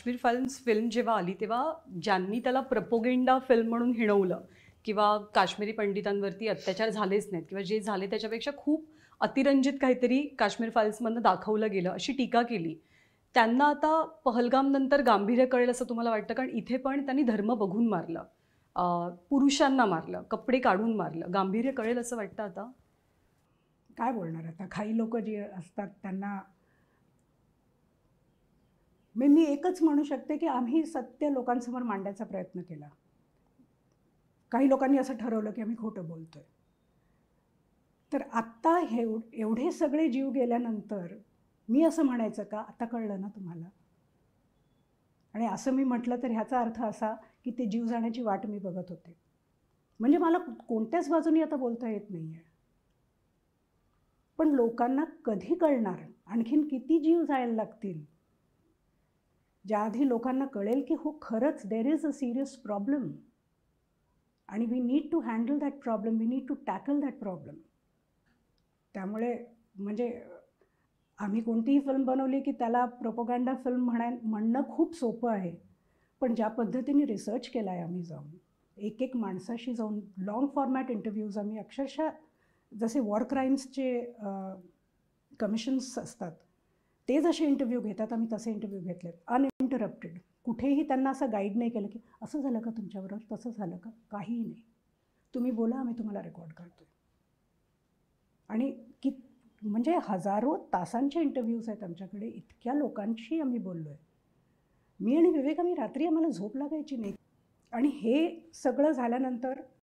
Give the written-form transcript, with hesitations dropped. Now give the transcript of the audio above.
Kashmir files film जेव्हा आली तेव्हा ज्यांनी त्याला प्रपोगेंडा फिल्म म्हणून हिणवलं किंवा काश्मीरी पंडितांवरती अत्याचार झालेच नाहीत किंवा जे झाले त्याच्यापेक्षा खूप अतिरंजित काहीतरी काश्मीर फाईल्समधनं दाखवलं गेलं अशी टीका केली. त्यांना आता पहलगाम नंतर गांभीर्य कळेल असं तुम्हाला वाटतं? कारण इथे पण त्यांनी धर्म बघून मारलं, पुरुषांना मारलं, कपडे काढून मारलं. गांभीर्य कळेल असं वाटतं आता? काय बोलणार आता? काही लोक जे असतात त्यांना मी एकच म्हणू शकते की आम्ही सत्य लोकांसमोर मांडायचा प्रयत्न केला. काही लोकांनी असं ठरवलं की आम्ही खोटं बोलतोय. तर आत्ता एवढे सगळे जीव गेल्यानंतर मी असं म्हणायचं का आता कळलं ना तुम्हाला? आणि असं मी म्हटलं तर ह्याचा अर्थ असा की ते जीव जाण्याची वाट मी बघत होते. म्हणजे मला कोणत्याच बाजूनी आता बोलता येत नाहीये. पण लोकांना कधी कळणार? आणखीन किती जीव जायला लागतील? ज्या आधी लोकांना कळेल की हो खरंच there is a serious problem आणि we need to handle that problem, we need to tackle that problem. त्यामुळे म्हणजे आम्ही कोणतीही फिल्म बनवली की त्याला प्रोपगंडा फिल्म म्हणणं खूप सोपं आहे. पण ज्या पद्धतीने रिसर्च केला आहे आम्ही जाऊन, एक माणसाशी जाऊन लाँग फॉर्मॅट इंटरव्ह्यूज आम्ही अक्षरशः जसे वॉर क्राईम्सचे कमिशन्स असतात, ते जसे इंटरव्ह्यू घेतात आम्ही तसे इंटरव्ह्यू घेतलेत अनइंटरप्टेड. कुठेही त्यांना असं गाईड नाही केलं की असं झालं का तुमच्याबरोबर, तसं झालं का, काहीही नाही. तुम्ही बोला, आम्ही तुम्हाला रेकॉर्ड करतोय. आणि म्हणजे हजारो तासांचे इंटरव्ह्यूज आहेत आमच्याकडे. इतक्या लोकांशी आम्ही बोललो आहे. मी आणि विवेक आम्ही रात्री आम्हाला झोप लागायची नाही. आणि हे सगळं झाल्यानंतर